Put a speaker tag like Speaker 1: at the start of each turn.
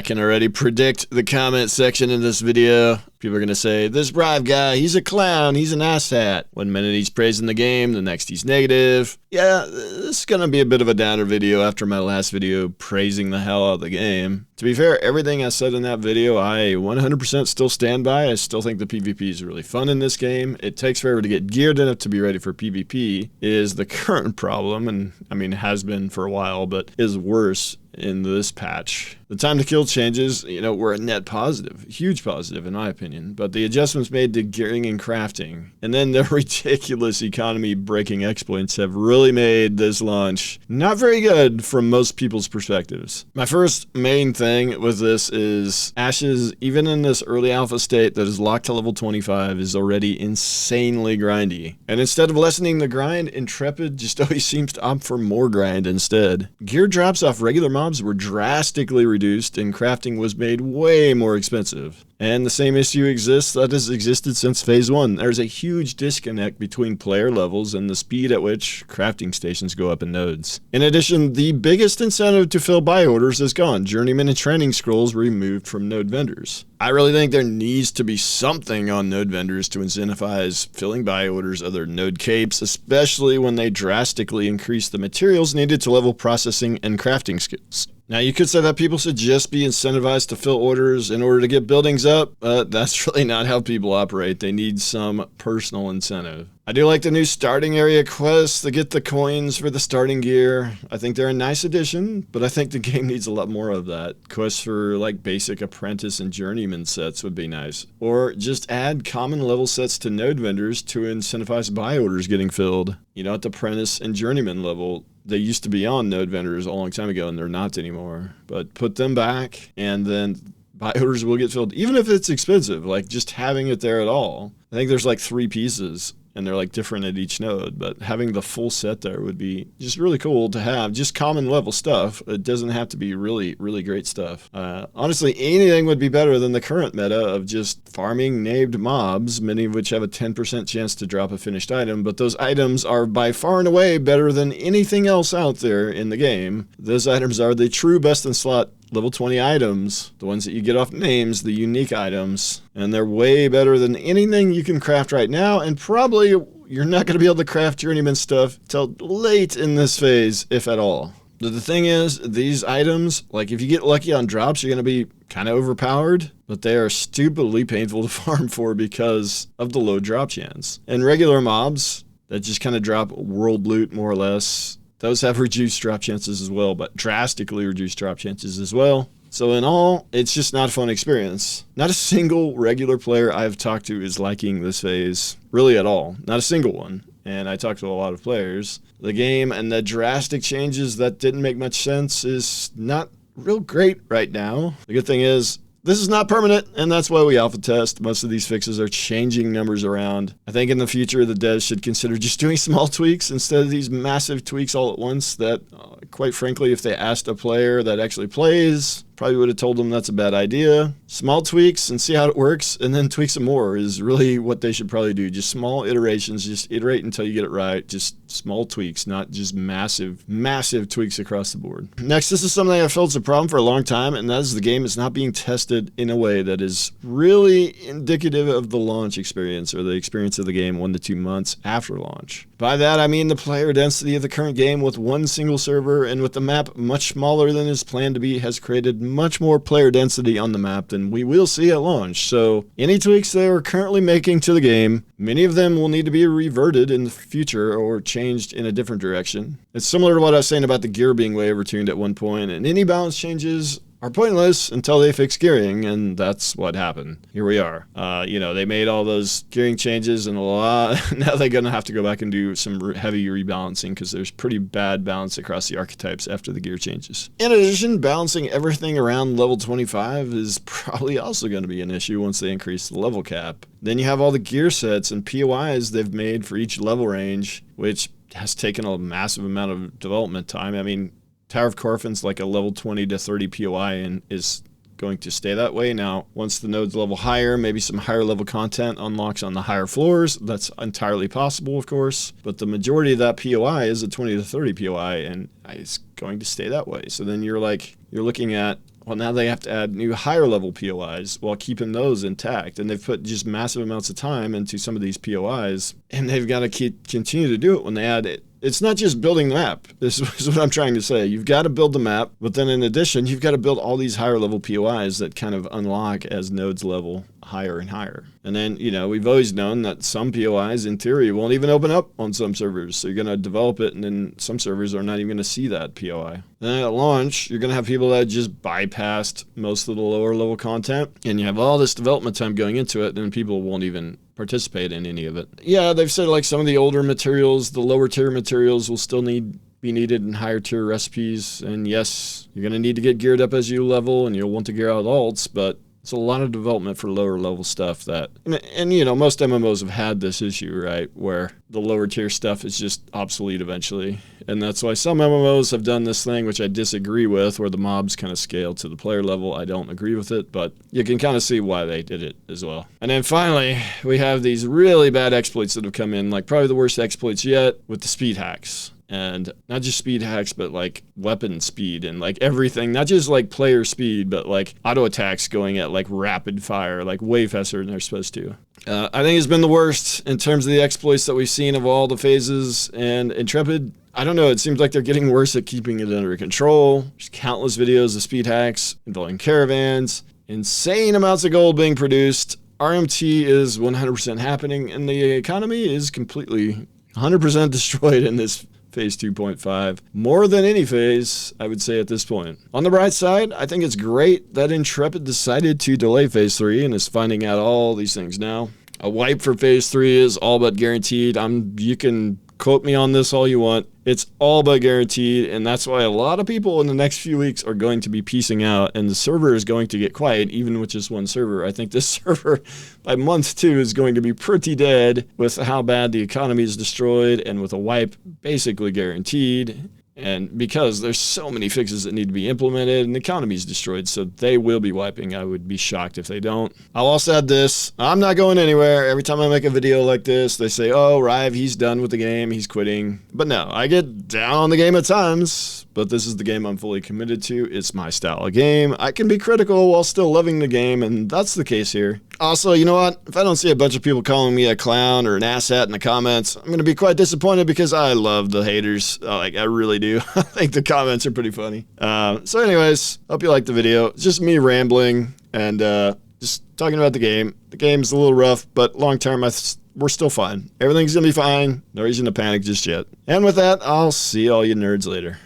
Speaker 1: I can already predict the comment section in this video. People are going to say, this Brive guy, he's a clown, he's an asshat. One minute he's praising the game, the next he's negative. Yeah, this is going to be a bit of a downer video after my last video praising the hell out of the game. To be fair, everything I said in that video, I 100% still stand by. I still think the PvP is really fun in this game. It takes forever to get geared enough to be ready for PvP is the current problem, and I mean, has been for a while, but is worse in this patch. The time to kill changes, were a net positive, huge positive in my opinion, but the adjustments made to gearing and crafting, and then the ridiculous economy breaking exploits have really made this launch not very good from most people's perspectives. My first main thing with this is Ashes, even in this early alpha state that is locked to level 25, is already insanely grindy. And instead of lessening the grind, Intrepid just always seems to opt for more grind instead. Gear drops off regular mobs were drastically reduced and crafting was made way more expensive. And the same issue exists that has existed since Phase 1. There's a huge disconnect between player levels and the speed at which crafting stations go up in nodes. In addition, the biggest incentive to fill buy orders is gone. Journeyman and training scrolls were removed from node vendors. I really think there needs to be something on node vendors to incentivize filling buy orders other than node capes, especially when they drastically increase the materials needed to level processing and crafting skills. Now, you could say that people should just be incentivized to fill orders in order to get buildings up, but that's really not how people operate. They need some personal incentive. I do like the new starting area quests to get the coins for the starting gear. I think they're a nice addition, but I think the game needs a lot more of that. Quests for like basic apprentice and journeyman sets would be nice. Or just add common level sets to node vendors to incentivize buy orders getting filled. At the apprentice and journeyman level, they used to be on node vendors a long time ago and they're not anymore. But put them back and then buy orders will get filled. Even if it's expensive, like just having it there at all. I think there's like 3 pieces and they're like different at each node, but having the full set there would be just really cool to have. Just common level stuff. It doesn't have to be really, really great stuff. Honestly, anything would be better than the current meta of just farming named mobs, many of which have a 10% chance to drop a finished item, but those items are by far and away better than anything else out there in the game. Those items are the true best in slot level 20 items, the ones that you get off names, the unique items, and they're way better than anything you can craft right now, and probably you're not going to be able to craft journeyman stuff till late in this phase, if at all. The thing is, these items, like if you get lucky on drops, you're going to be kind of overpowered, but they are stupidly painful to farm for because of the low drop chance. And regular mobs that just kind of drop world loot more or less, those have reduced drop chances as well, but drastically reduced drop chances as well. So in all, it's just not a fun experience. Not a single regular player I've talked to is liking this phase, really at all. Not a single one. And I talked to a lot of players. The game and the drastic changes that didn't make much sense is not real great right now. The good thing is, this is not permanent, and that's why we alpha test. Most of these fixes are changing numbers around. I think in the future, the devs should consider just doing small tweaks instead of these massive tweaks all at once that, quite frankly, if they asked a player that actually plays, probably would have told them that's a bad idea. Small tweaks and see how it works, and then tweak some more is really what they should probably do. Just small iterations, just iterate until you get it right. Just small tweaks, not just massive, massive tweaks across the board. Next, this is something I felt is a problem for a long time, and that is the game is not being tested in a way that is really indicative of the launch experience or the experience of the game 1 to 2 months after launch. By that, I mean the player density of the current game with one single server and with the map much smaller than is planned to be has created much more player density on the map than we will see at launch. So any tweaks they are currently making to the game, many of them will need to be reverted in the future or changed in a different direction. It's similar to what I was saying about the gear being way overtuned at one point, and any balance changes are pointless until they fix gearing, and that's what happened. Here we are. They made all those gearing changes and a lot. Now they're going to have to go back and do some heavy rebalancing because there's pretty bad balance across the archetypes after the gear changes. In addition, balancing everything around level 25 is probably also going to be an issue once they increase the level cap. Then you have all the gear sets and POIs they've made for each level range, which has taken a massive amount of development time. I mean, Tower of Corfin's like a level 20 to 30 POI and is going to stay that way. Now, once the nodes level higher, maybe some higher level content unlocks on the higher floors. That's entirely possible, of course. But the majority of that POI is a 20 to 30 POI, and it's going to stay that way. So then you're looking at Well, now they have to add new higher level POIs while keeping those intact. And they've put just massive amounts of time into some of these POIs, and they've got to continue to do it when they add it. It's not just building the map. This is what I'm trying to say. You've got to build the map, but then in addition, you've got to build all these higher level POIs that kind of unlock as nodes level higher and higher. And then, we've always known that some POIs in theory won't even open up on some servers. So you're going to develop it, and then some servers are not even going to see that POI. Then at launch, you're going to have people that just bypassed most of the lower level content, and you have all this development time going into it, and people won't even participate in any of it. Yeah, they've said like some of the older materials, the lower tier materials will still be needed in higher tier recipes. And yes, you're going to need to get geared up as you level, and you'll want to gear out alts, but it's a lot of development for lower level stuff that, and most MMOs have had this issue, right? Where the lower tier stuff is just obsolete eventually. And that's why some MMOs have done this thing, which I disagree with, where the mobs kind of scale to the player level. I don't agree with it, but you can kind of see why they did it as well. And then finally, we have these really bad exploits that have come in, like probably the worst exploits yet with the speed hacks. And not just speed hacks, but like weapon speed and like everything, not just like player speed, but like auto attacks going at like rapid fire, like way faster than they're supposed to. I think it's been the worst in terms of the exploits that we've seen of all the phases. And Intrepid, I don't know, it seems like they're getting worse at keeping it under control. There's countless videos of speed hacks involving caravans, insane amounts of gold being produced. RMT is 100% happening, and the economy is completely 100% destroyed in this Phase 2.5, more than any phase, I would say at this point. On the bright side, I think it's great that Intrepid decided to delay Phase 3 and is finding out all these things now. A wipe for Phase 3 is all but guaranteed. You can quote me on this all you want. It's all but guaranteed, and that's why a lot of people in the next few weeks are going to be piecing out, and the server is going to get quiet, even with just one server. I think this server, by month 2, is going to be pretty dead with how bad the economy is destroyed, and with a wipe basically guaranteed. And because there's so many fixes that need to be implemented and the economy's destroyed, so they will be wiping. I would be shocked if they don't. I'll also add this. I'm not going anywhere. Every time I make a video like this, they say, oh, Rive, he's done with the game. He's quitting. But no, I get down on the game at times, but this is the game I'm fully committed to. It's my style of game. I can be critical while still loving the game, and that's the case here. Also, you know what? If I don't see a bunch of people calling me a clown or an asshat in the comments, I'm going to be quite disappointed because I love the haters. I really do. I think the comments are pretty funny. So anyways, hope you liked the video. It's just me rambling and just talking about the game. The game's a little rough, but long term, we're still fine. Everything's going to be fine. No reason to panic just yet. And with that, I'll see all you nerds later.